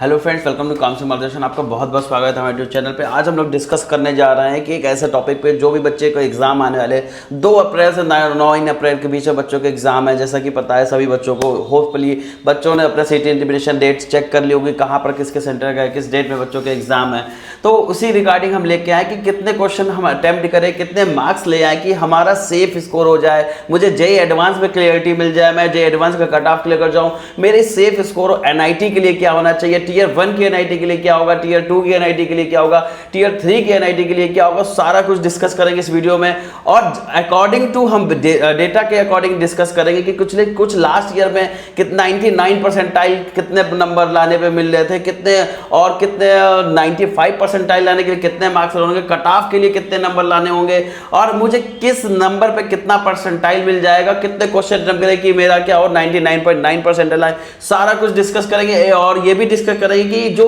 Hello friends, welcome to कामसी मार्गदर्शन। आपका बहुत बहुत स्वागत है हमारे यूट्यूब चैनल पे। आज हम लोग डिस्कस करने जा रहे हैं कि एक ऐसे टॉपिक पे जो भी बच्चे को एग्जाम आने वाले 2 अप्रैल से 9 अप्रैल के बीच में बच्चों के एग्जाम है। जैसा कि पता है सभी बच्चों को, होपफुली बच्चों ने अपना सीटी इंटीमेशन डेट्स चेक कर ली होगी, कहाँ पर किसके सेंटर का है, किस डेट में बच्चों के एग्जाम है। तो उसी रिगार्डिंग हम लेके आए कि कितने क्वेश्चन हम अटैम्प्ट करें, कितने मार्क्स ले आए कि हमारा सेफ स्कोर हो जाए, मुझे जेई एडवांस में क्लियरिटी मिल जाए, मैं जेई एडवांस का कट ऑफ क्लियर कर जाऊँ। मेरे सेफ स्कोर एनआईटी के लिए क्या होना चाहिए, टियर 1 की एनआईटी के लिए क्या होगा, टियर 2 की एनआईटी के लिए क्या होगा, टियर 3 की एनआईटी के लिए क्या होगा, सारा कुछ डिस्कस करेंगे इस वीडियो में। और अकॉर्डिंग टू हम डेटा के अकॉर्डिंग डिस्कस करेंगे कि कुछ लास्ट ईयर में कितना 99 परसेंटाइल कितने नंबर लाने पे मिल रहे थे, कितने 95 परसेंटाइल लाने के लिए कितने मार्क्स होंगे, कट ऑफ के लिए कितने नंबर लाने होंगे, और मुझे किस नंबर पे कितना परसेंटाइल मिल जाएगा, कितने क्वेश्चन करें कि मेरा क्या हो 99.9 परसेंटाइल आए। सारा कुछ डिस्कस करेंगे और ये भी डिस्कस करेंगे कि जो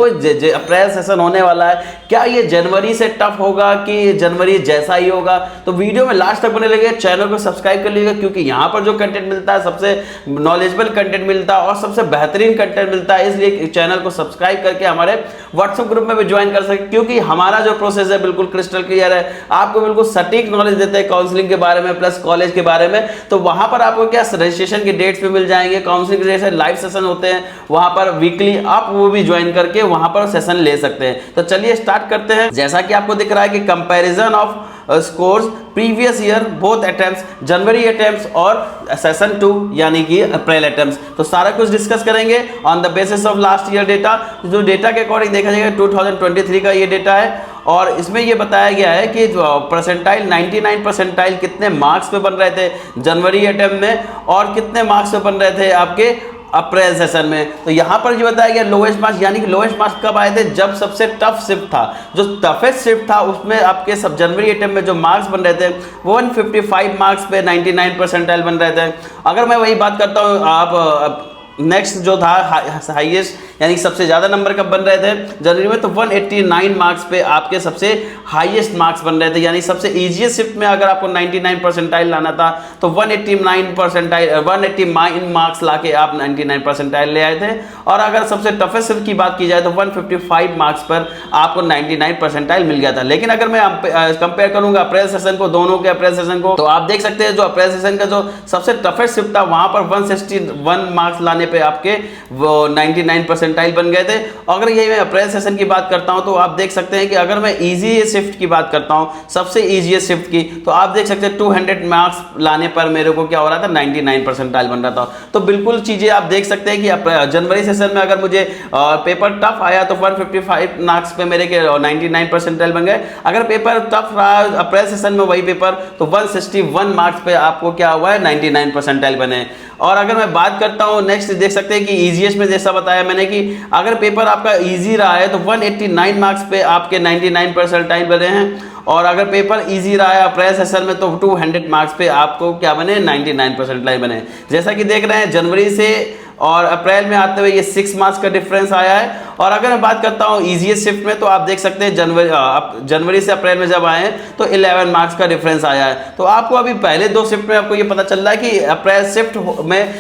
अप्रैल सेशन होने वाला है, क्या ये जनवरी से टफ होगा कि जनवरी जैसा ही होगा। तो वीडियो में लास्ट तक बने रहिए, चैनल को सब्सक्राइब कर लीजिएगा, क्योंकि यहाँ पर जो कंटेंट मिलता है सबसे नॉलेजेबल कंटेंट मिलता है और सबसे बेहतरीन कंटेंट मिलता है। इसलिए चैनल को सब्सक्राइब करके हमारे व्हाट्सएप ग्रुप में भी ज्वाइन कर सकते, क्योंकि हमारा जो प्रोसेस है बिल्कुल क्रिस्टल क्लियर है। आपको बिल्कुल सटीक नॉलेज देते हैं काउंसलिंग के बारे में प्लस कॉलेज के बारे में। तो वहां पर आपको क्या रजिस्ट्रेशन की डेट्स भी मिल जाएंगे, काउंसलिंग के जैसे लाइव सेशन होते हैं वहां पर वीकली, आप वो भी ज्वाइन करके वहां पर सेशन ले सकते हैं। तो चलिए स्टार्ट करते हैं। जैसा कि आपको दिख रहा है कि comparison of scores previous year both attempts, January attempts और सेशन 2 यानी कि अप्रैल अटेम्प्ट्स। तो सारा कुछ डिस्कस करेंगे on the basis of last year data. जो डेटा के अकॉर्डिंग देखा जाएगा 2023 का ये डेटा है, और इसमें ये बताया गया है कि परसेंटाइल 99 परसेंटाइल कितने मार्क्स पे बन रहे थे जनवरी अटेम्प्ट में और कितने मार्क्स पे बन रहे थे आपके अप्रैल सेशन में। तो यहाँ पर जो बताया गया लोएस्ट मार्क्स, यानी कि लोएस्ट मार्क्स कब आए थे, जब सबसे टफ शिफ्ट था, जो टफेस्ट शिफ्ट था उसमें आपके सब जनवरी अटेम्प्ट में जो मार्क्स बन रहे थे 155 मार्क्स पे 99 परसेंटाइल बन रहे थे। अगर मैं वही बात करता हूँ, आप नेक्स्ट जो था हाईएस्ट यानी सबसे ज़्यादा नंबर कब बन रहे थे जनवरी में, तो 189 मार्क्स पे आपके सबसे हाईएस्ट मार्क्स बन रहे थे। यानी सबसे ईजीएस्ट शिफ्ट में अगर आपको 99 परसेंटाइल लाना था तो 189 मार्क्स लाके आप 99 परसेंटाइल ले आए थे। और अगर सबसे टफेस्ट शिफ्ट की बात की जाए तो 155 मार्क्स पर आपको 99 परसेंटाइल मिल गया था। लेकिन अगर मैं कंपेयर करूंगा अप्रैल सेशन को, दोनों के अप्रैल सेशन को, तो आप देख सकते हैं जो अप्रैल सेशन का जो सबसे टफेस्ट शिफ्ट था वहां पर 161 मार्क्स लाने पे आपके वो 99 परसेंटाइल बन गए थे। अगर ये मैं अप्रैल सेशन की बात करता हूं तो आप देख सकते हैं कि अगर मैं इजी शिफ्ट की बात करता हूं, सबसे इजीएस्ट शिफ्ट की, तो आप देख सकते हैं 200 मार्क्स लाने पर मेरे को क्या हो रहा था 99 परसेंटाइल बन रहा था। तो बिल्कुल चीजें आप देख सकते हैं कि जनवरी सेशन में अगर मुझे पेपर टफ आया तो 155 मार्क्स पे मेरे के 99 परसेंटाइल बन गए। अगर पेपर टफ रहा अप्रैल सेशन में वही पेपर, तो 161 मार्क्स पे आपको क्या हुआ है 99 परसेंटाइल बने। और अगर मैं बात करता हूं नेक्स्ट, देख सकते हैं कि इजीएस्ट में जैसा बताया मैंने कि अगर पेपर आपका इजी रहा है तो 189 मार्क्स पे आपके 99 परसेंटाइल बने हैं। और अगर पेपर इजी रहा है अप्रैल सेशन में तो 200 मार्क्स पे आपको क्या बने 99 परसेंटाइल बने। जैसा कि देख रहे हैं जनवरी से और अप्रैल में आते हुए ये 6 मार्क्स का डिफरेंस आया है। और अगर मैं बात करता हूँ इजीएस्ट शिफ्ट में तो आप देख सकते हैं जनवरी से अप्रैल में जब आए हैं तो 11 मार्क्स का डिफरेंस आया है। तो आपको अभी पहले 2 शिफ्ट में आपको ये पता चल रहा है कि अप्रैल शिफ्ट में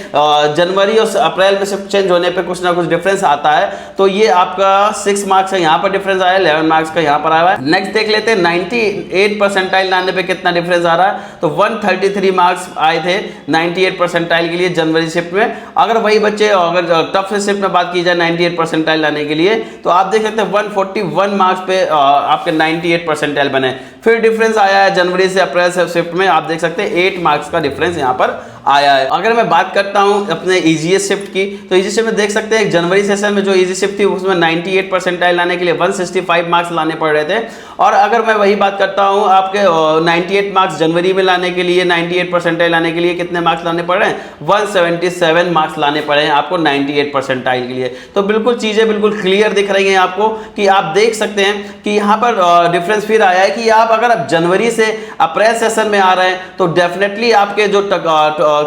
जनवरी और अप्रैल में शिफ्ट चेंज होने पे कुछ ना कुछ डिफरेंस आता है। तो ये आपका 6 मार्क्स का यहाँ पर डिफरेंस आया है, 11 मार्क्स का यहाँ पर आया है। नेक्स्ट देख लेते हैं 98 परसेंटाइल लाने पे कितना डिफरेंस आ रहा है। तो 133 मार्क्स आए थे 98 परसेंटाइल के लिए जनवरी शिफ्ट में। अगर वही बच्चे अगर टफ शिफ्ट में बात की जाए 98 परसेंटाइल लाने के लिए तो आप देख सकते हैं 141 मार्क्स पे आपके 98 परसेंटाइल बने। फिर डिफरेंस आया है जनवरी से अप्रैल से शिफ्ट में, आप देख सकते हैं 8 मार्क्स का डिफरेंस यहाँ पर आया है। अगर मैं बात करता हूं अपने इजीएस्ट शिफ्ट की तो इजी शिफ्ट में देख सकते हैं जनवरी सेशन में जो इजी शिफ्ट थी उसमें 98 परसेंटाइल लाने के लिए 165 मार्क्स लाने पड़ रहे थे। और अगर मैं वही बात करता हूं आपके 98 मार्क्स जनवरी में लाने के लिए, 98 परसेंटाइल लाने के लिए कितने मार्क्स लाने पड़ रहे हैं 177 मार्क्स लाने पड़े हैं आपको 98 परसेंटाइल के लिए। तो बिल्कुल चीजें बिल्कुल क्लियर दिख रही हैं आपको कि आप देख सकते हैं कि यहाँ पर डिफरेंस फिर आया है कि आप अगर जनवरी से अप्रैल सेशन में आ रहे हैं तो डेफिनेटली आपके जो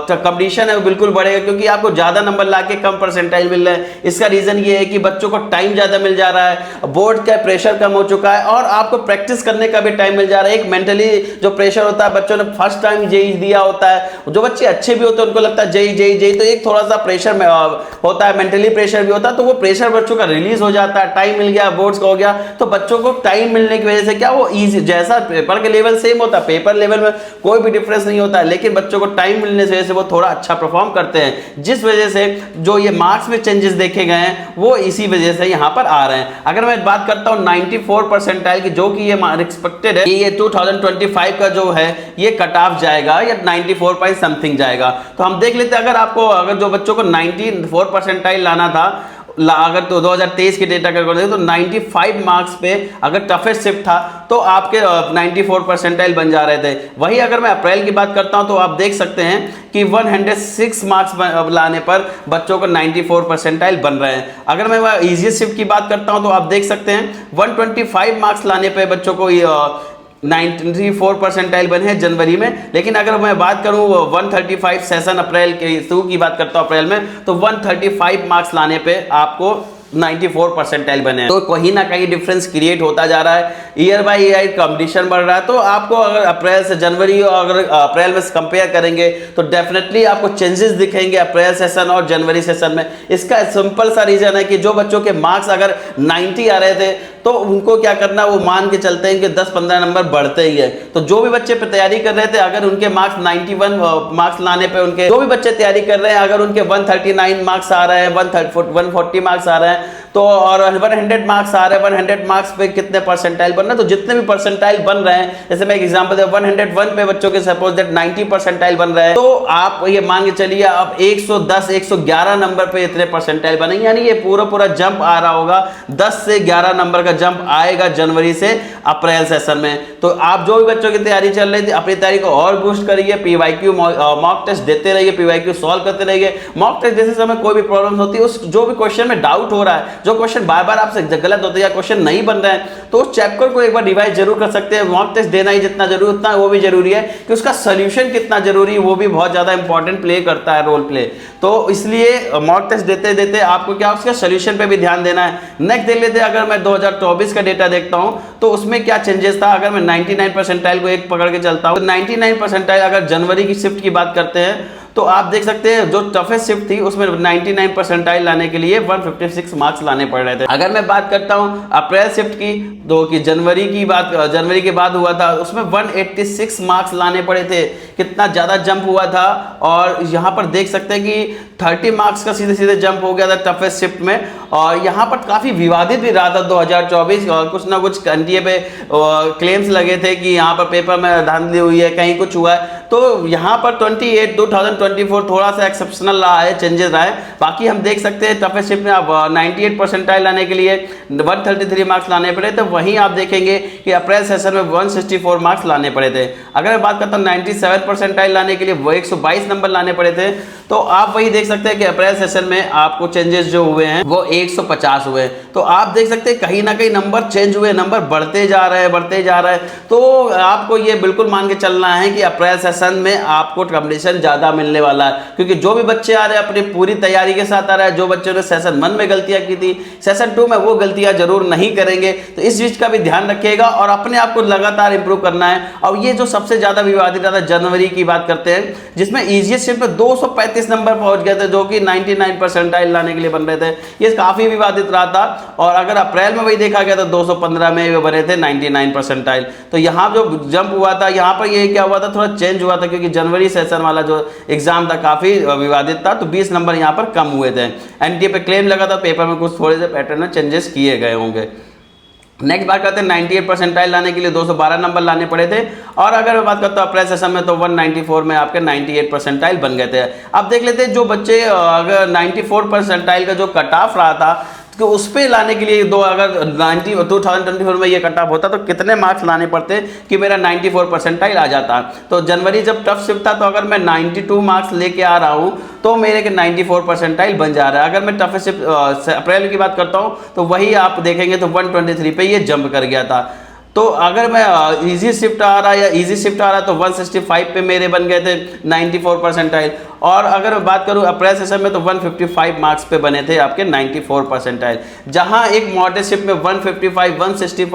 कंपटीशन है वो बिल्कुल बढ़ेगा, क्योंकि आपको ज़्यादा नंबर लाके कम परसेंटाइल मिल रहे हैं। इसका रीज़न ये है कि बच्चों को टाइम ज़्यादा मिल जा रहा है, बोर्ड का प्रेशर कम हो चुका है और आपको प्रैक्टिस करने का भी टाइम मिल जा रहा है। एक मेंटली जो प्रेशर होता है, बच्चों ने फर्स्ट टाइम जेई दिया होता है, जो बच्चे अच्छे भी होते हैं उनको लगता है जेई जेई जेई, तो एक थोड़ा सा प्रेशर में होता है, मेंटली प्रेशर भी होता है, तो वो प्रेशर बच्चों का रिलीज हो जाता है, टाइम मिल गया, बोर्ड्स का हो गया, तो बच्चों को टाइम मिलने की वजह से क्या वो इजी, जैसा पेपर के लेवल सेम होता है, पेपर लेवल में कोई भी डिफरेंस नहीं होता है, लेकिन बच्चों को टाइम मिलने से वो थोड़ा अच्छा परफॉर्म करते हैं, जिस वजह से जो ये मार्क्स में चेंजेस देखे गए हैं वो इसी वजह से यहाँ पर आ रहे हैं। अगर मैं बात करता हूँ 94 परसेंटाइल की, जो कि ये एक्सपेक्टेड है कि ये 2025 का जो है ये कट ऑफ जाएगा या 94 पॉइंट समथिंग जाएगा, तो हम देख लेते हैं। अगर जो बच्चों को 94 परसेंटाइल लाना था, अगर तो 2023 की डेटा कर तो 95 मार्क्स पे अगर टफेस्ट शिफ्ट था तो आपके 94 परसेंटाइल बन जा रहे थे। वही अगर मैं अप्रैल की बात करता हूं तो आप देख सकते हैं कि 106 मार्क्स लाने पर बच्चों को 94 परसेंटाइल बन रहे हैं। अगर मैं इजीएस्ट शिफ्ट की बात करता हूं तो आप देख सकते हैं 125 मार्क्स लाने पे बच्चों को 94 परसेंटाइल बने हैं जनवरी में। लेकिन अगर मैं बात करूं 135 सेशन अप्रैल के शुरू की बात करता हूं अप्रैल में, तो 135 मार्क्स लाने पे आपको 94 परसेंटाइल बने हैं। तो कहीं ना कहीं डिफरेंस क्रिएट होता जा रहा है, ईयर बाय ईयर कंपटीशन बढ़ रहा है। तो आपको अगर अप्रैल से जनवरी और अगर अप्रैल में कंपेयर करेंगे तो डेफिनेटली आपको चेंजेस दिखेंगे अप्रैल सेशन और जनवरी सेशन में। इसका सिंपल सा रीजन है कि जो बच्चों के मार्क्स अगर 90 आ रहे थे तो उनको क्या करना, वो मान के चलते हैं कि 10-15 नंबर बढ़ते ही है। तो जो भी बच्चे तैयारी कर रहे थे, अगर उनके मार्क्स 91 मार्क्स लाने पे उनके, जो भी बच्चे तैयारी कर रहे हैं अगर उनके 139 मार्क्स आ रहे हैं, 140 मार्क्स आ रहे हैं, तो और 100 मार्क्स आ रहे हैं, 100 मार्क्स पे कितने परसेंटाइल बन रहे हैं, तो जितने भी परसेंटाइल बन रहे हैं, जैसे मैं एक एग्जांपल दे 101 पे बच्चों के सपोज दैट 90 परसेंटाइल बन रहे हैं, तो आप ये मान के चलिए अब 110 111 नंबर पे इतने परसेंटाइल बनेंगे, यानी ये पूरा जंप आ रहा होगा, 10 से 11 नंबर का जंप आएगा जनवरी से अप्रैल सेशन में। तो आप जो भी बच्चों की तैयारी चल रही थी अपनी तैयारी को और बूस्ट करिए, पीवाईक्यू मॉक टेस्ट देते रहिए, पीवाईक्यू सॉल्व करते रहिए। मॉक टेस्ट देते समय कोई भी प्रॉब्लम होती है, उस जो भी क्वेश्चन में डाउट हो रहा है, जो क्वेश्चन बार बार आपसे गलत होते हैं या क्वेश्चन नहीं बन रहे हैं, तो उस चैप्टर को एक बार रिवाइज जरूर कर सकते हैं। मॉक टेस्ट देना ही जितना जरूरी उतना वो भी जरूरी है कि उसका सोल्यूशन कितना जरूरी है, वो भी बहुत ज्यादा इंपॉर्टेंट प्ले करता है, रोल प्ले। तो इसलिए मॉक टेस्ट देते देते आपको क्या उसका सोल्यूशन पे भी ध्यान देना है। नेक्स्ट देख लेते हैं, अगर मैं 2024 का डेटा देखता हूं तो उसमें क्या चेंजेस था। अगर मैं 99 परसेंटाइल को एक पकड़ के चलता हूं तो 99 परसेंटाइल अगर जनवरी की शिफ्ट की बात करते हैं तो आप देख सकते हैं जो टफेस्ट शिफ्ट थी उसमें 99 परसेंटाइल लाने के लिए 156 मार्क्स लाने पड़ रहे थे। अगर मैं बात करता हूं अप्रैल शिफ्ट की, तो कि जनवरी के बाद हुआ था, उसमें 186 मार्क्स लाने पड़े थे। कितना ज्यादा जंप हुआ था, और यहां पर देख सकते हैं कि 30 मार्क्स का सीधे सीधे जंप हो गया था टफेस्ट शिफ्ट में। और यहां पर काफी विवादित भी रहा था 2024, और कुछ ना कुछ एनटीए पे क्लेम्स लगे थे कि यहाँ पर पेपर में धांधली हुई है, कहीं कुछ हुआ है। तो यहाँ पर 2024 थोड़ा सा एक्सेप्शनल रहा है, चेंजेस रहा है। बाकी हम देख सकते हैं टफेस्ट शिफ्ट में आप 98 परसेंटाइल लाने के लिए 133 मार्क्स लाने पड़े थे। वहीं आप देखेंगे कि अप्रैल सेशन में 164 मार्क्स लाने पड़े थे। अगर मैं बात करता हूँ 97 परसेंटाइल लाने के लिए वो 122 नंबर लाने पड़े थे। तो आप वही देख सकते हैं कि अप्रैल सेशन में आपको चेंजेस जो हुए हैं वो 150 हुए। तो आप देख सकते हैं कहीं ना कहीं नंबर चेंज हुए, नंबर बढ़ते जा रहे हैं। तो आपको ये बिल्कुल मान के चलना है कि अप्रैल सेशन में आपको कंपटीशन ज्यादा मिलने वाला है, क्योंकि जो भी बच्चे आ रहे हैं अपनी पूरी तैयारी के साथ आ रहे हैं। जो बच्चों ने सेशन 1 में गलतियां की थी, सेशन 2 में वो गलतियां जरूर नहीं करेंगे। तो इस चीज का भी ध्यान रखिएगा और अपने आप को लगातार इंप्रूव करना है। और ये जो सबसे ज्यादा विवादित रहा था जनवरी की बात करते हैं, जिसमें ईजीएस्ट शिफ्ट में 235 नंबर पहुंच गए थे, जो कि 99 परसेंटाइल लाने के लिए बन रहे थे। ये काफी विवादित रहा था। और अगर अप्रैल में वही देखा गया तो 215 में वे बने थे 99 परसेंटाइल। तो यहाँ जो जंप हुआ था, यहाँ पर ये क्या हुआ था, थोड़ा चेंज हुआ था, क्योंकि जनवरी सेशन वाला जो एग्जाम था काफी विवादित था, तो 20 नंबर यहाँ पर कम हुए थे। एनटीए पे क्लेम लगा था, पेपर में कुछ थोड़े से पैटर्न में चेंजेस किए गए होंगे। नेक्स्ट बात करते हैं 98 परसेंटाइल लाने के लिए 212 नंबर लाने पड़े थे। और अगर मैं बात करता हूँ अप्रैल सेशन में तो 194 में आपके 98 परसेंटाइल बन गए थे। अब देख लेते हैं जो बच्चे अगर 94 परसेंटाइल का जो कट ऑफ रहा था तो उस पे लाने के लिए अगर 2024 में ये कट ऑफ होता तो कितने मार्क्स लाने पड़ते कि मेरा 94 परसेंटाइल आ जाता। तो जनवरी जब टफ शिफ्ट था तो अगर मैं 92 मार्क्स लेके आ रहा हूँ तो मेरे के 94 परसेंटाइल बन जा रहा है। अगर मैं टफ शिफ्ट अप्रैल की बात करता हूँ तो वही आप देखेंगे तो 123 पे ये जंप कर गया था। तो अगर मैं इजी शिफ्ट आ रहा या इजी शिफ्ट आ रहा तो 165 पे मेरे बन गए थे 94 परसेंटाइल। और अगर मैं बात करूं अप्रैल सेशन में तो 155 मार्क्स पे बने थे आपके 94 परसेंटाइल। जहां एक मॉडल शिफ्ट में 155 160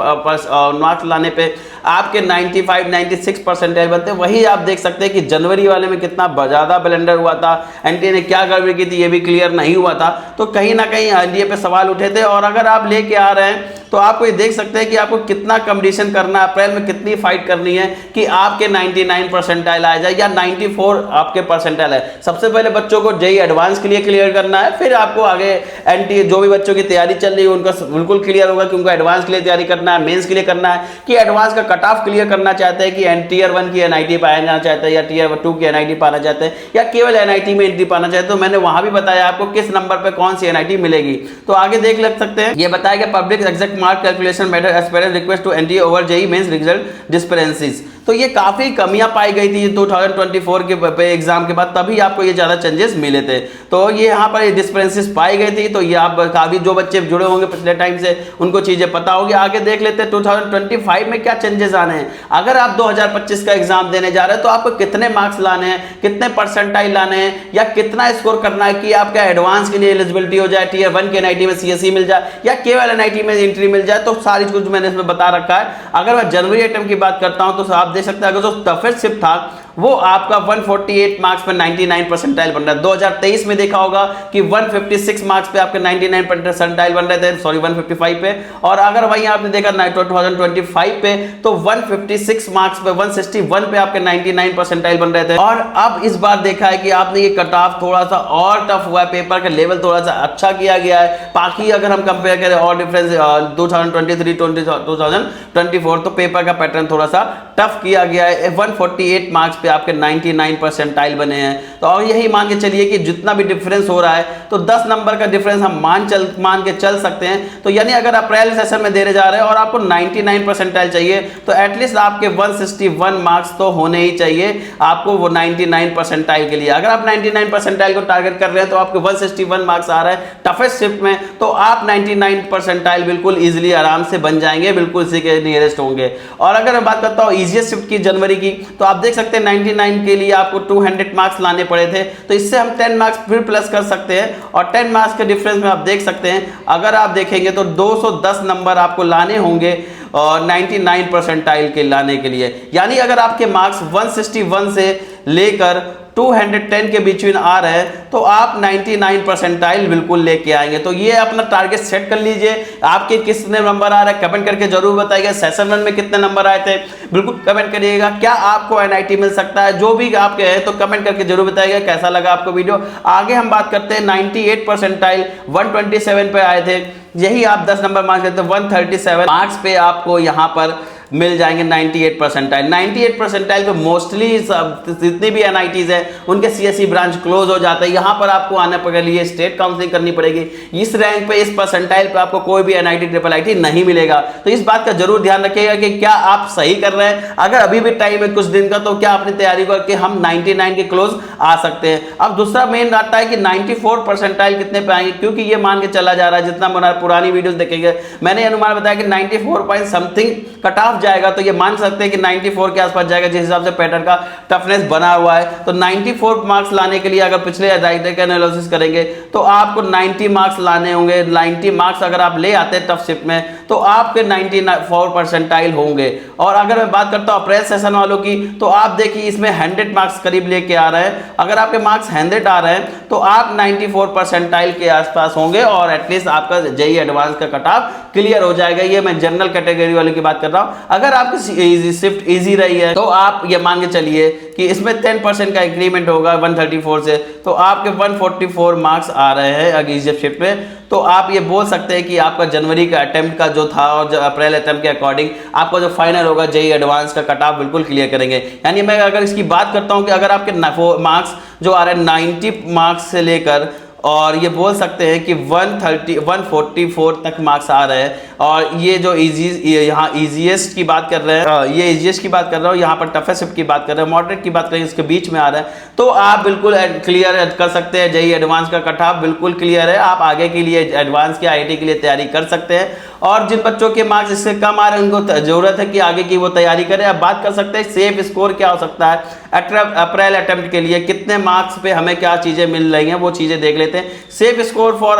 मार्क्स लाने पे आपके 95 96 परसेंटाइल बनते, वही आप देख सकते हैं कि जनवरी वाले में कितना ज़्यादा ब्लेंडर हुआ था, एनटीए ने क्या गड़बड़ी की थी ये भी क्लियर नहीं हुआ था। तो कहीं ना कहीं एनडीए पे सवाल उठे थे। और अगर आप लेके आ रहे हैं तो आपको ये देख सकते हैं कि आपको कितना कंपटीशन करना है, अप्रैल में कितनी फाइट करनी है कि आपके 99 परसेंटाइल आ जाए या 94 आपके परसेंटाइल है। सबसे पहले बच्चों को जेईई एडवांस के लिए क्लियर करना है, फिर आपको आगे एनटीए जो भी बच्चों की तैयारी चल रही है उनका बिल्कुल क्लियर होगा कि उनको एडवांस के लिए तैयारी करना है, मेंस के लिए करना है, कि एडवांस का कट ऑफ क्लियर करना चाहते हैं, कि टियर 1 की एनआईटी पाया जाना चाहते हैं या टियर 2 की एनआईटी पाना चाहते हैं या केवल एनआईटी में एंट्री पाना चाहते हैं। तो मैंने वहां भी बताया आपको किस नंबर पे कौन सी एनआईटी मिलेगी। तो आगे देख लग सकते हैं, ये बताया गया public exact mark calculation method as per request to NTA over JEE mains result discrepancies. तो ये काफी कमियां पाई गई थी 2024 के एग्जाम के बाद, तभी आपको ये ज्यादा चेंजेस मिले थे। तो ये यहाँ पर डिस्पेरेंसीज पाई गई थी। तो ये आप काफी जो बच्चे जुड़े होंगे पिछले टाइम से उनको चीजें पता होगी। आगे देख लेते हैं 2025 में क्या चेंजेस आने हैं। अगर आप 2025 का एग्जाम देने जा रहे हैं तो आपको कितने मार्क्स लाने हैं, कितने परसेंटाइल लाने हैं या कितना स्कोर करना है कि आपका एडवांस के लिए एलिजिबिलिटी हो जाए, टियर 1 के एनआईटी में सीएसई मिल जाए या केवल एनआईटी में एंट्री मिल जाए। तो सारी कुछ मैंने इसमें बता रखा है। अगर मैं जनवरी अटेम्प्ट की बात करता हूं तो आप देख सकते हैं अगर जो टफेस्ट शिफ्ट था वो आपका 148 मार्क्स पे 99 परसेंटाइल बन रहा है। 2023 में देखा होगा कि 156 मार्क्स पे आपके 99 परसेंटाइल बन रहे थे, सॉरी 155 पे। और अगर वहीं आपने देखा 2025 पे तो 156 मार्क्स पे 161 पे आपके 99 परसेंटाइल बन रहे थे। और अब इस बार देखा है कि आपने ये कट ऑफ थोड़ा सा और टफ हुआ है, पेपर का लेवल थोड़ा सा अच्छा किया गया है। बाकी अगर हम कंपेयर करें और डिफरेंस 2023 2024 तो पेपर का पैटर्न थोड़ा सा टफ किया गया है। 148 मार्क्स पे आपके 99 परसेंटाइल बने हैं। तो और यही मान के चलिए कि जितना भी डिफरेंस हो रहा है तो 10 नंबर का डिफरेंस हम मान के चल सकते हैं। तो यानी अगर अप्रैल सेशन में देने जा रहे हैं और आपको 99 परसेंटाइल चाहिए तो एटलीस्ट आपके 161 मार्क्स तो होने ही चाहिए आपको वो 99 परसेंटाइल के लिए। अगर आप 99 परसेंटाइल को टारगेट कर रहे हैं तो आपके 161 मार्क्स आ रहा है टफेस्ट शिफ्ट में, तो आप 99 परसेंटाइल बिल्कुल इजीली आराम से बन जाएंगे, बिल्कुल इसी के नियरेस्ट होंगे। और अगर मैं बात करता हूँ इजीएस्ट शिफ्ट की जनवरी की, तो आप देख सकते हैं 99 के लिए आपको 200 मार्क्स लाने पड़े थे। तो इससे हम 10 मार्क्स फिर प्लस कर सकते हैं और 10 मार्क्स के डिफरेंस में आप देख सकते हैं अगर आप देखेंगे तो 210 नंबर आपको लाने होंगे और 99 परसेंटाइल के लाने के लिए। यानी अगर आपके मार्क्स 161 से लेकर 210 के बीच में आ रहे हैं तो आप 99 परसेंटाइल बिल्कुल लेके आएंगे। तो ये अपना टारगेट सेट कर लीजिए। आपके कितने नंबर आ रहे हैं कमेंट करके जरूर बताइएगा। सेशन 1 में कितने नंबर आए थे बिल्कुल कमेंट करिएगा। क्या आपको एनआईटी मिल सकता है, जो भी आपके है तो कमेंट करके जरूर बताइएगा कैसा लगा आपको वीडियो। आगे हम बात करते हैं 98 परसेंटाइल 127 पे आए थे, यही आप 10 नंबर मार्क्स लेते हैं 137 मार्क्स पे आपको यहाँ पर मिल जाएंगे 98 परसेंटाइल। 98 परसेंटाइल पे मोस्टली जितनी भी एनआईटीज है उनके सीएसई ब्रांच क्लोज हो जाता है। यहाँ पर आपको आने के लिए स्टेट काउंसलिंग करनी पड़ेगी। इस रैंक पे इस परसेंटाइल पे आपको कोई भी एनआईटी ट्रिपल आईटी नहीं मिलेगा। तो इस बात का जरूर ध्यान रखिएगा कि क्या आप सही कर रहे हैं। अगर अभी भी टाइम है कुछ दिन का तो क्या अपनी तैयारी करके हम 99 के क्लोज आ सकते हैं। अब दूसरा मेन आता है कि 94 परसेंटाइल कितने पे आएंगे, क्योंकि ये मान के चला जा रहा है जितना पुरानी वीडियोस देखेंगे मैंने अनुमान बताया कि 94 पॉइंट समथिंग कट ऑफ जाएगा। तो ये मान सकते हैं कि 94 के आसपास जाएगा जिस हिसाब से पैटर्न का टफनेस बना हुआ है। तो 94 मार्क्स लाने के लिए अगर पिछले राइटर का एनालिसिस करेंगे तो आपको 90 मार्क्स लाने होंगे। 90 मार्क्स अगर आप ले आते हैं टफ शिफ्ट में तो आपके 94 परसेंटाइल होंगे। और अगर मैं बात करता हूं अप्रैल सेशन वालों की तो आप देखिए इसमें 100 मार्क्स करीब लेके आ रहे हैं। अगर आपके मार्क्स 100 आ रहे हैं तो आप 94 परसेंटाइल के आसपास होंगे और एटलीस्ट आपका जेईई एडवांस का कट ऑफ क्लियर हो जाएगा। ये मैं जनरल कैटेगरी वाले की बात कर रहा हूं। अगर आपकी शिफ्ट इजी रही है तो आप ये मान के चलिए कि इसमें 10% का इंक्रीमेंट होगा 134 से, तो आपके 144 मार्क्स आ रहे हैं अगर इजी शिफ्ट में। तो आप ये बोल सकते हैं कि आपका जनवरी का अटेम्प्ट का जो था और अप्रैल अटेम्प्ट के अकॉर्डिंग आपका जो फाइनल होगा जेईई एडवांस का कट ऑफ बिल्कुल क्लियर करेंगे। यानी मैं अगर इसकी बात करता हूं कि अगर आपके मार्क्स जो आ रहे हैं 90 मार्क्स से लेकर और ये बोल सकते हैं कि 144 तक मार्क्स आ रहे हैं। और ये जो यहाँ ईजीएस्ट की बात कर रहे हैं, ये ईजीएस्ट की बात कर रहा हूँ, यहाँ पर टफेस्ट की बात कर रहे हैं, मॉडरेट की बात करें इसके बीच में आ रहा है। तो आप बिल्कुल क्लियर कर सकते हैं, जेईई एडवांस का कट ऑफ बिल्कुल क्लियर है, आप आगे के लिए एडवांस के आईआईटी के लिए तैयारी कर सकते हैं। और जिन बच्चों के मार्क्स इससे कम आ रहे हैं उनको जरूरत है कि आगे की वो तैयारी करें। अब बात कर सकते हैं सेफ स्कोर क्या हो सकता है अप्रैल अटेम्प्ट के लिए, कितने मार्क्स पे हमें क्या चीजें मिल रही हैं वो चीजें देख लेते हैं। सेफ स्कोर फॉर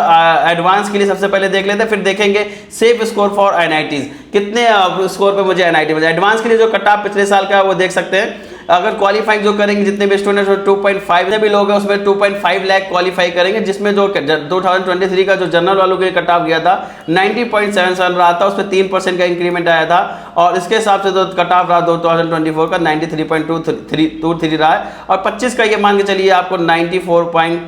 एडवांस के लिए सबसे पहले देख लेते हैं, फिर देखेंगे सेफ स्कोर फॉर एनआईटीज, कितने स्कोर पे मुझे एनआईटी मिला। एडवांस के लिए जो कट ऑफ पिछले साल का है वो देख सकते हैं। अगर क्वालिफाइंग जो करेंगे जितने भी स्टूडेंट्स 2.5 भी लोग हैं उसमें 2.5 लाख क्वालिफाई करेंगे, जिसमें जो 2023 का जो जनरल वालों के लिए कट ऑफ गया था 90.77 रहा था, उसमें 3% का इंक्रीमेंट आया था। और इसके हिसाब से जो कट ऑफ रहा 2024 का 93.23 रहा है। और 25 का ये मान के चलिए आपको 94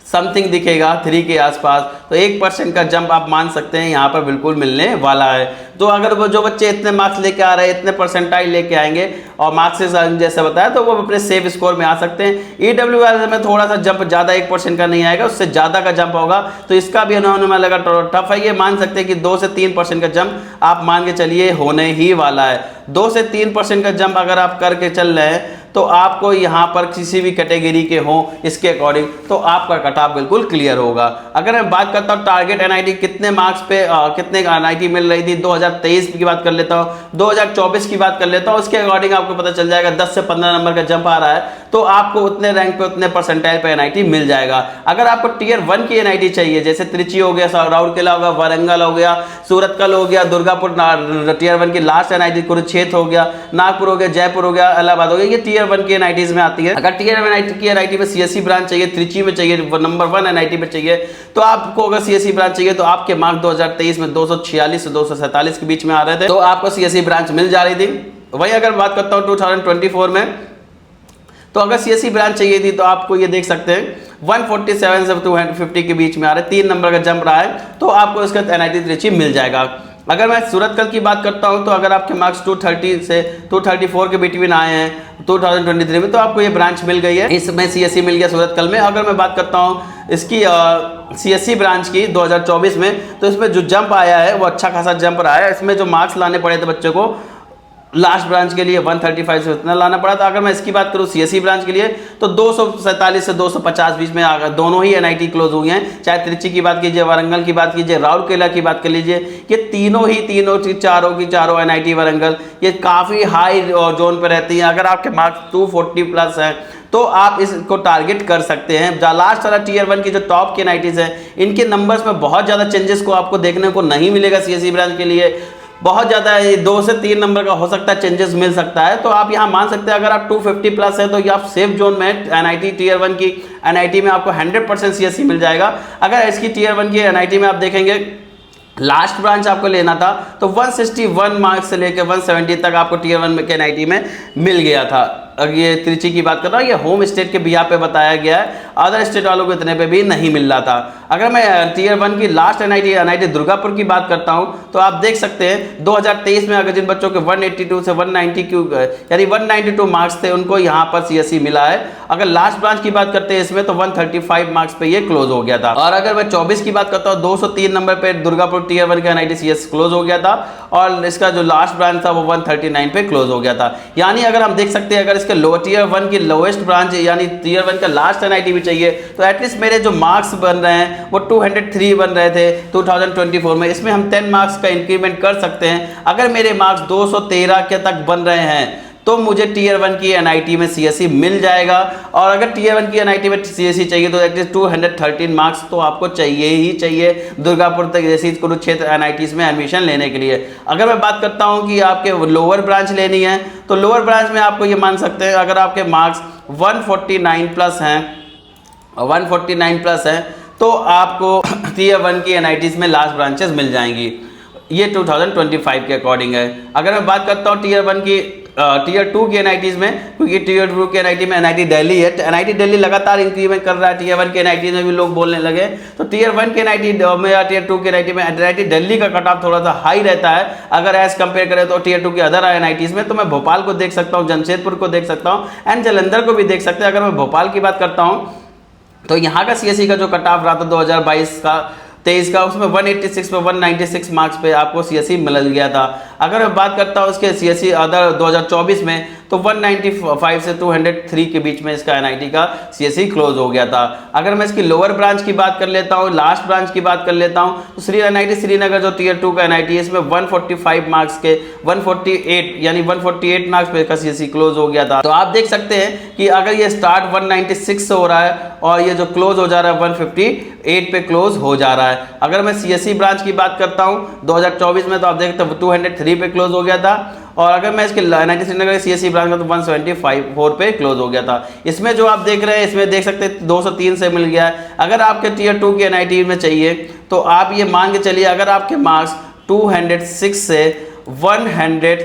समथिंग दिखेगा 3 के आसपास। तो 1% का जंप आप मान सकते हैं यहाँ पर बिल्कुल मिलने वाला है। तो अगर वो जो बच्चे इतने मार्क्स लेके आ रहे हैं, इतने परसेंटाइल लेके आएंगे और मार्क्स से जैसे बताया, तो वो अपने सेफ स्कोर में आ सकते हैं। ईडब्ल्यूएस में थोड़ा सा जंप ज़्यादा 1% का नहीं आएगा, उससे ज़्यादा का जंप होगा, तो इसका भी अनुमान लगा टफ है। ये मान सकते हैं कि 2 से 3% का जंप आप मान के चलिए होने ही वाला है। 2 से 3% का जंप अगर आप करके चल रहे हैं तो आपको यहाँ पर किसी भी कैटेगरी के हो इसके अकॉर्डिंग तो आपका कट ऑफ बिल्कुल क्लियर होगा। अगर मैं बात करता हूँ टारगेट एनआईटी कितने मार्क्स पे कितने एनआईटी मिल रही थी, 2023 की बात कर लेता हूँ, 2024 की बात कर लेता हूँ, उसके अकॉर्डिंग आपको पता चल जाएगा 10 से 15 नंबर का जंप आ रहा है तो आपको उतने रैंक पे उतने परसेंटाइल पे एनआईटी मिल जाएगा। अगर आपको टियर 1 की एनआईटी चाहिए, जैसे त्रिची हो गया, राउरकेला हो गया, वारंगल हो गया, सूरतकल हो गया, दुर्गापुर टियर 1 की लास्ट एनआईटी, कुरुक्षेत्र हो गया, नागपुर हो गया, जयपुर हो गया, इलाहाबाद हो गया, ये टियर 1 की एनआईटीज में आती है। अगर टियर 1 की एनआईटी में सीएससी ब्रांच चाहिए, त्रिची में चाहिए, नंबर 1 एनआईटी में चाहिए, तो आपको अगर सीएससी ब्रांच चाहिए तो आपके मार्क्स 2023 में 246 से 247 के बीच में आ रहे थे, तो आपको सीएससी ब्रांच मिल जा रही थी। वही अगर बात करता हूँ 2024 में, तो अगर सीएससी ब्रांच चाहिए थी तो आपको ये देख सकते हैं 147 से 250 के बीच में आ रहे, 3 नंबर का जंप रहा है, तो आपको इसका एनआईटी त्रिची मिल जाएगा। अगर मैं सूरतकल की बात करता हूं तो अगर आपके मार्क्स 230 से 234 के बिटवीन आए हैं 2023 में, तो आपको ये ब्रांच मिल गई है, इसमें सीएससी मिल गया सूरतकल में। अगर मैं बात करता हूं इसकी सीएससी ब्रांच की 2024 में, तो इसमें जो जंप आया है वो अच्छा खासा जंप रहा है। इसमें जो मार्क्स लाने पड़े थे बच्चों को लास्ट ब्रांच के लिए 135 से उतना लाना पड़ा था। अगर मैं इसकी बात करूं सीएससी ब्रांच के लिए तो 247 से 250 बीच में आ गया, दोनों ही एनआईटी क्लोज हुई हैं। चाहे त्रिची की बात कीजिए, वारंगल की बात कीजिए, राउरकेला की बात कर लीजिए, ये तीनों चारों एनआईटी वारंगल ये काफ़ी हाई जोन पर रहती हैं। अगर आपके मार्क्स 240 प्लस हैं तो आप इसको टारगेट कर सकते हैं। लास्ट वाला टियर 1 की जो टॉप की एनआईटीज हैं, इनके नंबर्स में बहुत ज़्यादा चेंजेस को आपको देखने को नहीं मिलेगा। सीएससी ब्रांच के लिए बहुत ज़्यादा 2 से 3 नंबर का हो सकता है चेंजेस मिल सकता है, तो आप यहाँ मान सकते हैं अगर आप 250 प्लस है तो ये आप सेफ जोन में एनआईटी टियर 1 की एनआईटी में आपको 100% सीएससी मिल जाएगा। अगर इसकी टियर 1 की एनआईटी में आप देखेंगे लास्ट ब्रांच आपको लेना था तो 161 मार्क्स से लेकर 170 तक आपको टियर 1 के एनआईटी में मिल गया था। अगर ये त्रिची की बात कर रहा हूँ, ये होम स्टेट के बिहार पे बताया गया है, अदर स्टेट वालों को इतने पे भी नहीं मिल रहा था। अगर मैं टियर 1 की लास्ट एनआईटी दुर्गापुर की बात करता हूँ तो आप देख सकते हैं 2023 में अगर जिन बच्चों के 182 से 190 यानी 192 मार्क्स थे उनको यहाँ पर सीएससी मिला है। अगर लास्ट ब्रांच की बात करते हैं इसमें तो 135 मार्क्स पे ये क्लोज हो गया था। और अगर मैं 24 की बात करता हूँ 203 नंबर पे दुर्गापुर टियर 1 का एनआईटी सीएस क्लोज हो गया था और इसका जो लास्ट ब्रांच था वो 139 पे क्लोज हो गया था। यानी अगर हम देख सकते हैं अगर इसके लो टियर 1 की लोएस्ट ब्रांच यानी टियर 1 का लास्ट एनआईटी भी चाहिए तो एटलीस्ट मेरे जो मार्क्स बन रहे हैं वो 203 बन रहे थे 2024 में, इसमें हम 10 मार्क्स का इंक्रीमेंट कर सकते हैं। अगर मेरे मार्क्स 213 के तक बन रहे हैं तो मुझे टियर 1 की एनआईटी में सीएससी मिल जाएगा। और अगर टियर 1 की एनआईटी में सीएससी चाहिए तो एटलीस्ट 213 मार्क्स तो आपको चाहिए ही चाहिए दुर्गापुर तक जैसी कुरुक्षेत्र एनआईटीज में एडमिशन लेने के लिए। अगर मैं बात करता हूं कि आपके लोअर ब्रांच लेनी है तो लोअर ब्रांच में आपको ये मान सकते हैं अगर आपके मार्क्स 149 प्लस हैं 149 प्लस हैं तो आपको टियर 1 की एनआईटीज में लास्ट ब्रांचेस मिल जाएंगी। ये 2025 के अकॉर्डिंग है। अगर मैं बात करता हूँ टियर 1 की टियर 2 की एनआईटीज में, क्योंकि टियर 2 की एनआईटी में एनआईटी दिल्ली है, एनआईटी दिल्ली लगातार इंक्रीमेंट कर रहा है, टियर 1 के एनआईटीज में भी लोग बोलने लगे, तो टियर 1 के एनआईटी में या टियर 2 के एनआईटी में एनआईटी दिल्ली का कट ऑफ थोड़ा सा हाई रहता है अगर एज कंपेयर करें तो टियर 2 के अदर एनआईटीज में। तो मैं भोपाल को देख सकता हूँ, जमशेदपुर को देख सकता हूँ एंड जालंधर को भी देख सकते हैं। अगर मैं भोपाल की बात करता हूँ तो यहाँ का सीएससी का जो कट ऑफ रहा था 2022 का 23 का, उसमें 186 पे 196 मार्क्स पे आपको सीएससी मिल गया था। अगर मैं बात करता हूँ उसके सीएससी अदर 2024 में, तो 195 से 203 के बीच में इसका एनआईटी का सीएससी क्लोज हो गया था। अगर मैं इसकी लोअर ब्रांच की बात कर लेता हूँ, लास्ट ब्रांच की बात कर लेता हूँ, तो एनआईटी श्रीनगर जो टियर 2 का एनआईटी है, इसमें 145 मार्क्स के 148 यानी 148 मार्क्स पे इसका सीएससी क्लोज हो गया था। तो आप देख सकते हैं कि अगर ये स्टार्ट 196 से हो रहा है और ये जो क्लोज हो जा रहा है 158 पे क्लोज हो जा रहा है। अगर मैं सीएससी ब्रांच की बात करता हूँ 2024 में, तो आप देखते हैं 203 पे क्लोज हो गया था। और अगर मैं इसके एनआईटी श्रीनगर सीएससी ब्रांच में, तो 174 पे क्लोज हो गया था। इसमें जो आप देख रहे हैं, इसमें देख सकते हैं 203 से मिल गया है। अगर आपके टियर 2 की एनआईटी में चाहिए, तो आप ये मान के चलिए, अगर आपके मार्क्स 206 से 100,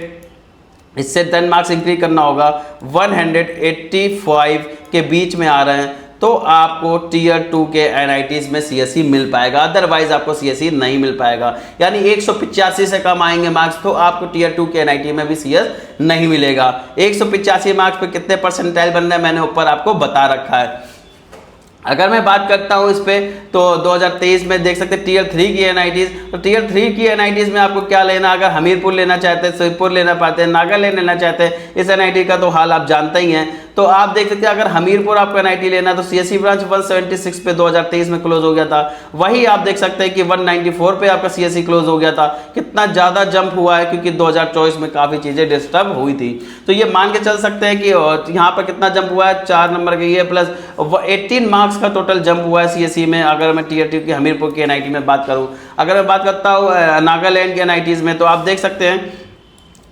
इससे 10 मार्क्स इंक्रीज करना होगा, 185 के बीच में आ रहे हैं, तो आपको टियर 2 के एनआईटीज में सीएससी मिल पाएगा, अदरवाइज आपको सीएससी नहीं मिल पाएगा। यानी 185 से कम आएंगे मार्क्स, तो आपको टियर 2 के एनआईटी में भी सीएस नहीं मिलेगा। 185 मार्क्स पे कितने परसेंटाइल बनना है, मैंने ऊपर आपको बता रखा है। अगर मैं बात करता हूं इस पे, तो 2023 में देख सकते हैं टियर 3 की एनआईटीज। तो टियर 3 की एनआईटीज में आपको क्या लेना, अगर हमीरपुर लेना चाहते हैं, शिवपुर लेना पाते हैं, नागालैंड लेना चाहते हैं, इस एनआईटी का तो हाल आप जानते ही हैं। तो आप देख सकते हैं, अगर हमीरपुर आपको एनआईटी लेना है, तो सीएससी ब्रांच 176 पे 2023 में क्लोज हो गया था। वही आप देख सकते हैं कि 194 पे आपका सीएससी क्लोज हो गया था। कितना ज्यादा जंप हुआ है, क्योंकि 2024 में काफी चीजें डिस्टर्ब हुई थी। तो ये मान के चल सकते हैं कि यहाँ पर कितना जंप हुआ है, 4 नंबर के ये प्लस 18 मार्क्स का टोटल जंप हुआ है सीएससी में। अगर मैं टियर 2 की हमीरपुर की एनआईटी में बात करूं, अगर मैं बात करता हूं नागालैंड की एनआईटीज में, तो आप देख सकते हैं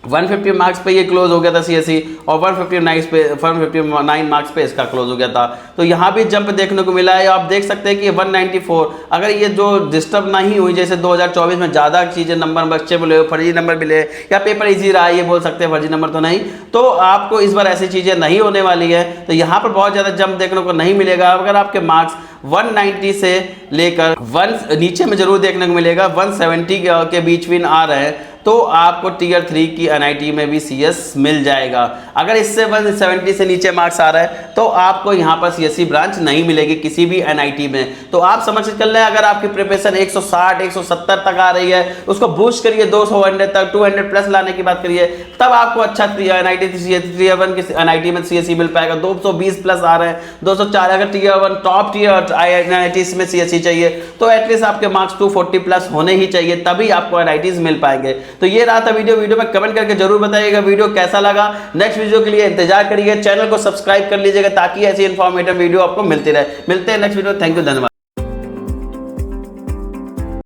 150 मार्क्स पे ये क्लोज हो गया था सीएससी, और 159 मार्क्स पे इसका क्लोज हो गया था। तो यहाँ भी जंप देखने को मिला है। आप देख सकते हैं कि 194, अगर ये जो डिस्टर्ब नहीं हुई, जैसे 2024 में ज़्यादा चीज़ें नंबर बच्चे मिले, फर्जी नंबर मिले, या पेपर इजी रहा, ये बोल सकते हैं फर्जी नंबर तो नहीं, तो आपको इस बार ऐसी चीज़ें नहीं होने वाली है। तो यहाँ पर बहुत ज़्यादा जंप देखने को नहीं मिलेगा। अगर आपके मार्क्स 190 से लेकर 1 नीचे में जरूर देखने को मिलेगा, 170 के बीच में आ रहे हैं, तो आपको टियर 3 की एनआईटी में भी सीएस मिल जाएगा। अगर इससे 170 से नीचे मार्क्स आ रहा है, तो आपको यहाँ पर सीएससी ब्रांच नहीं मिलेगी किसी भी एनआईटी में। तो आप समझ के चल रहे हैं, अगर आपकी प्रिपरेशन 160 170 तक आ रही है, उसको बूस्ट करिए 200 तक, 200 प्लस लाने की बात करिए, तब आपको अच्छा एनआईटी टियर 1 की एनआईटी में सीएससी मिल पाएगा। 220 प्लस आ रहे हैं, 204, अगर टियर 1 टॉप टियर एनआईटी में सीएससी चाहिए, तो एटलीस्ट आपके मार्क्स 240 प्लस होने ही चाहिए, तभी आपको एनआईटीज मिल पाएंगे। तो ये रहा था वीडियो में कमेंट करके जरूर बताइएगा वीडियो कैसा लगा। नेक्स्ट वीडियो के लिए इंतजार करिए, चैनल को सब्सक्राइब कर लीजिएगा, ताकि ऐसी इंफॉर्मेटिव वीडियो आपको मिलती रहे। मिलते हैं नेक्स्ट वीडियो। थैंक यू, धन्यवाद।